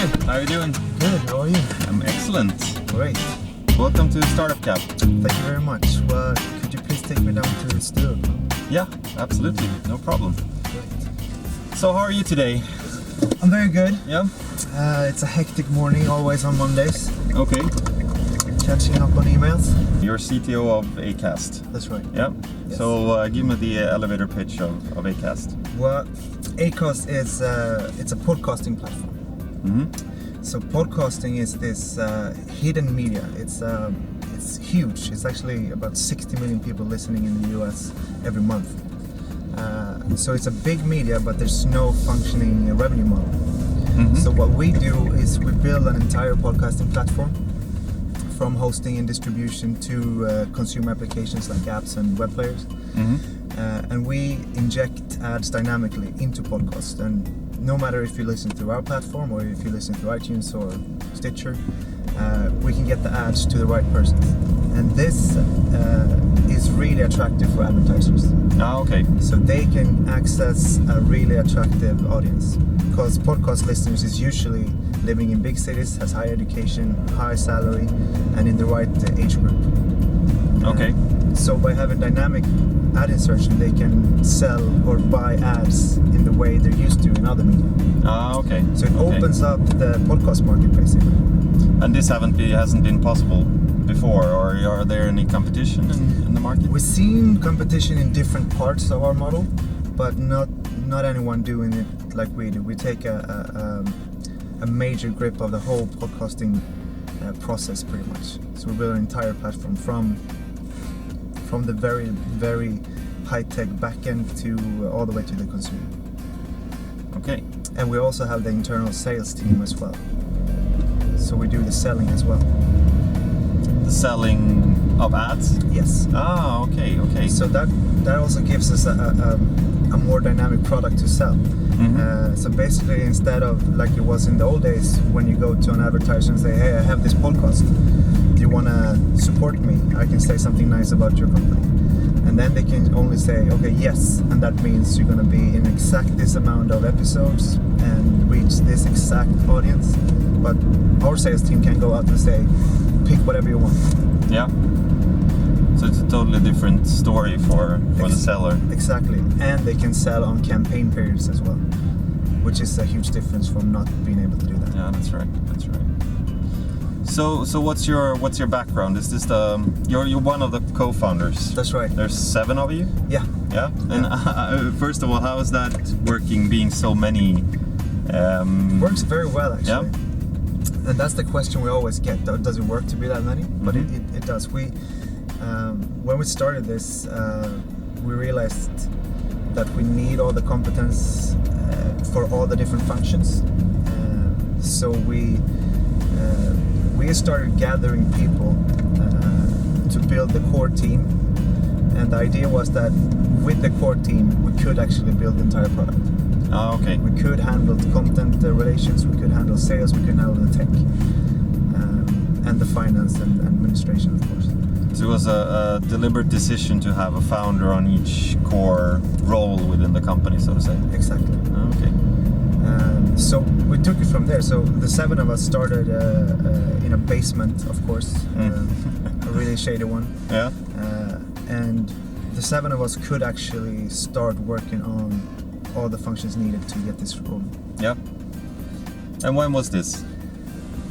Hi. How are you doing? Good. How are you? I'm excellent. Great. Welcome to StartupCab. Thank you very much. Well, could you please take me down to the studio? Yeah, absolutely. No problem. Great. So how are you today? I'm very good. Yeah? It's a hectic morning, always on Mondays. Okay. Catching up on emails. You're CTO of Acast. That's right. Yeah? Yes. So give me the elevator pitch of Acast. Well, Acast is it's a podcasting platform. Mm-hmm. So podcasting is this hidden media. It's huge. It's actually about 60 million people listening in the US every month. So it's a big media, but there's no functioning revenue model. Mm-hmm. So what we do is we build an entire podcasting platform, from hosting and distribution to consumer applications like apps and web players. Mm-hmm. And we inject ads dynamically into podcasts. And no matter if you listen through our platform or if you listen through iTunes or Stitcher, we can get the ads to the right person. And this is really attractive for advertisers. Ah, okay. So they can access a really attractive audience. Because podcast listeners is usually living in big cities, has high education, high salary, and in the right age group. Okay. So by having dynamic ad insertion, they can sell or buy ads in the way they're used to in other media. Ah, okay. So it Okay. opens up the podcast market basically. And this hasn't been possible before, or are there any competition in the market? We've seen competition in different parts of our model, but not anyone doing it like we do. We take a major grip of the whole podcasting process pretty much. So we build an entire platform from the very, very high-tech backend to all the way to the consumer. Okay. And we also have the internal sales team as well. So we do the selling as well. The selling of ads? Yes. Ah, okay, okay. So that also gives us a more dynamic product to sell. Mm-hmm. So basically, instead of like it was in the old days when you go to an advertiser and say, hey, I have this podcast, do you want to support me? I can say something nice about your company. And then they can only say, okay, yes. And that means you're going to be in exact this amount of episodes and reach this exact audience. But our sales team can go out and say, pick whatever you want. Yeah. So it's a totally different story for the seller. Exactly. And they can sell on campaign periods as well, which is a huge difference from not being able to do that. Yeah, that's right. That's right. So what's your background? Is this you're one of the co-founders? That's right. There's 7 of you? Yeah. Yeah. And first of all, how is that working, being so many? Works very well actually. Yeah. And that's the question we always get. Does it work to be that many? But it does. When we started this, we realized that we need all the competence for all the different functions. So we started gathering people to build the core team. And the idea was that with the core team, we could actually build the entire product. Ah, okay. We could handle the content relations, we could handle sales, we could handle the tech, and the finance and administration, of course. So it was a deliberate decision to have a founder on each core role within the company, so to say. Exactly. Ah, okay. So we took it from there. So the 7 of us started in a basement, of course, a really shady one. Yeah. And the 7 of us could actually start working on all the functions needed to get this rolling. Yeah. And when was this?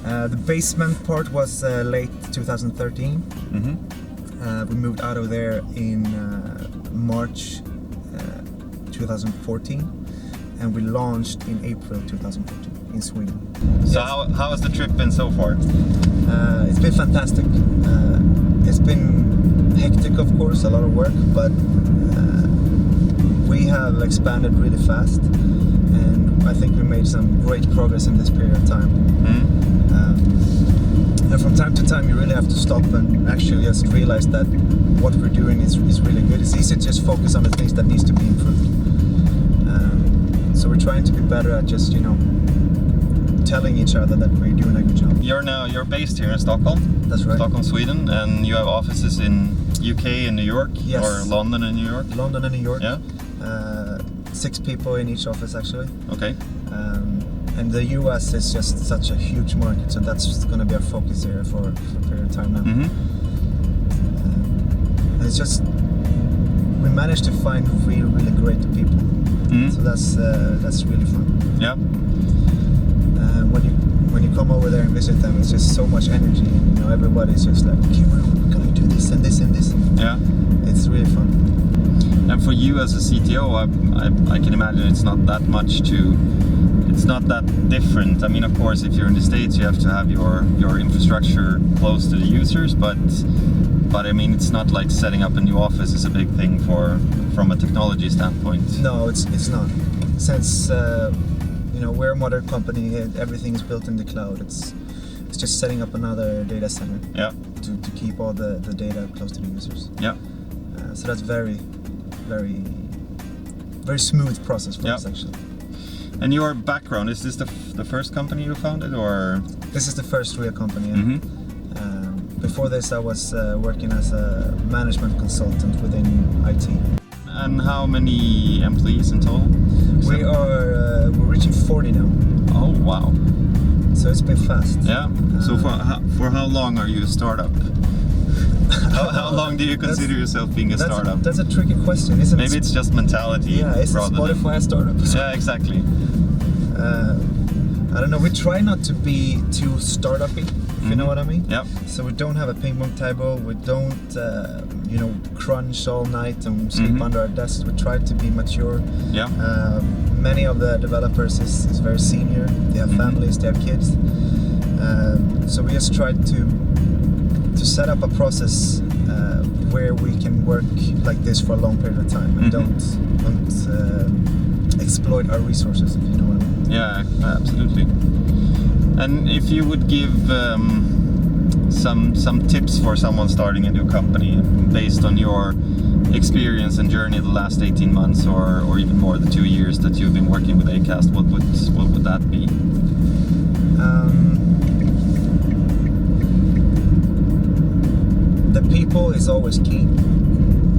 The basement part was late 2013. Mm-hmm. We moved out of there in March 2014, and we launched in April 2014 in Sweden. So how has the trip been so far? It's been fantastic. It's been hectic, of course, a lot of work, but we have expanded really fast, and I think we made some great progress in this period of time. And from time to time, you really have to stop and actually just realize that what we're doing is really good. It's easy to just focus on the things that needs to be improved. So we're trying to be better at just, telling each other that we're doing a good job. You're based here in Stockholm. That's right. Stockholm, Sweden, and you have offices in UK and New York, Yes. or London and New York. London and New York. Yeah. 6 people in each office actually. Okay. And the US is just such a huge market, so that's just going to be our focus area for a period of time now. Mm-hmm. And it's just, we managed to find really, really great people. Mm-hmm. So that's really fun. Yeah. When you come over there and visit them, it's just so much energy. You know, everybody's just like, okay, we're gonna do this and this and this. Yeah. It's really fun. And for you as a CTO, I can imagine it's not that much it's not that different. I mean, of course, if you're in the States, you have to have your infrastructure close to the users, but I mean, it's not like setting up a new office is a big thing from a technology standpoint. No, it's not. Since we're a modern company, everything's built in the cloud. It's just setting up another data center. Yeah. To keep all the data close to the users. Yeah. So that's very, very, very smooth process for us actually. And your background, is this the first company you founded, or? This is the first real company. Yeah. Mm-hmm. Before this, I was working as a management consultant within IT. And how many employees in total? We're reaching 40 now. Oh wow! So it's been fast. Yeah. So for how long are you a startup? How long do you consider yourself being a startup? That's a tricky question, isn't it? Maybe it's just mentality. Yeah, is Spotify a startup? Yeah, exactly. I don't know. We try not to be too startup-y, if you know what I mean. Yeah. So we don't have a ping pong table. We don't, crunch all night and sleep under our desks. We try to be mature. Yeah. Many of the developers is very senior. They have families. They have kids. So we just try to set up a process where we can work like this for a long period of time and don't exploit our resources, if you know what I mean. Yeah, absolutely. And if you would give some tips for someone starting a new company based on your experience and journey the last 18 months or even more, the 2 years that you've been working with Acast, what would that be? The people is always key.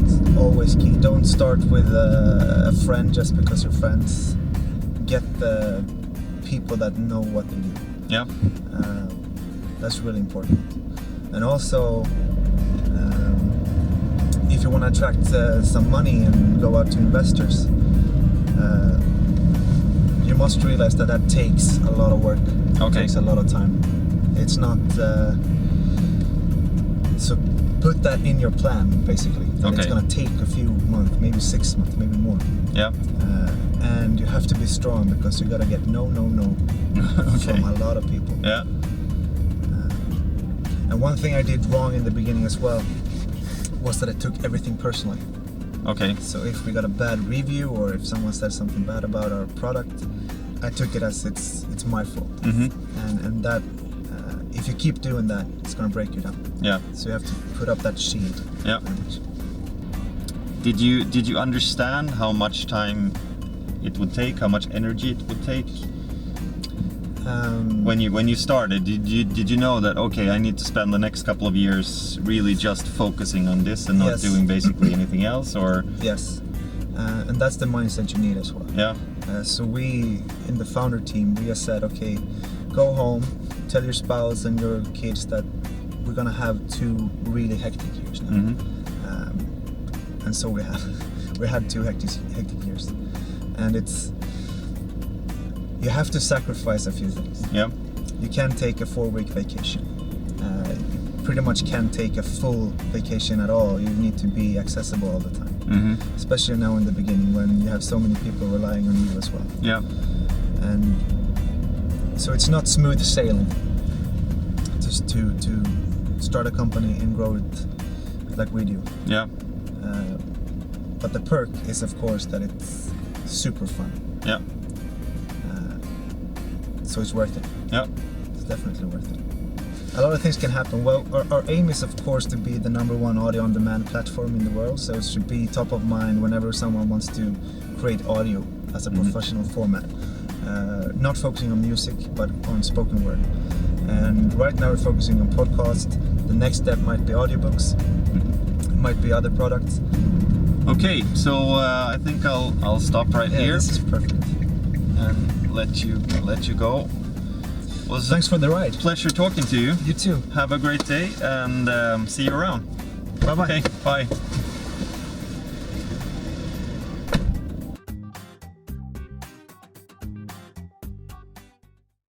It's always key. Don't start with a friend just because you're friends. Get the people that know what they do. Yeah. That's really important. And also, if you want to attract some money and go out to investors, you must realize that takes a lot of work. Okay. It takes a lot of time. It's not... So put that in your plan, basically. Okay. It's going to take a few months, maybe 6 months, maybe more. Yeah. And you have to be strong because you got to get no Okay. from a lot of people. Yeah. And one thing I did wrong in the beginning as well was that I took everything personally. Okay. So if we got a bad review or if someone said something bad about our product, I took it as it's my fault. Mm-hmm. And that if you keep doing that, it's gonna break you down. Yeah. So you have to put up that shield. Yeah. Did you understand how much time it would take, how much energy it would take? When you started, did you know that okay, I need to spend the next couple of years really just focusing on this and not doing basically anything else, or? Yes, and that's the mindset you need as well. Yeah. So we in the founder team, we just said, okay, go home, tell your spouse and your kids that we're gonna have 2 really hectic years now. Mm-hmm. And so we had 2 hectic years, and you have to sacrifice a few things. Yeah. You can't take a 4-week vacation. You pretty much can't take a full vacation at all. You need to be accessible all the time. Mm-hmm. Especially now in the beginning when you have so many people relying on you as well. Yeah. And so it's not smooth sailing just to start a company and grow it like we do. Yeah. But the perk is of course that it's super fun. Yeah. So it's worth it. Yeah. It's definitely worth it. A lot of things can happen. Well, our aim is of course to be the #1 audio on demand platform in the world. So it should be top of mind whenever someone wants to create audio as a professional format. Not focusing on music, but on spoken word. And right now we're focusing on podcast. The next step might be audiobooks. It might be other products. Okay, so I think I'll stop right here. This is perfect. And let you go. Thanks for the ride. Pleasure talking to you. You too. Have a great day and see you around. Bye bye. Okay, bye.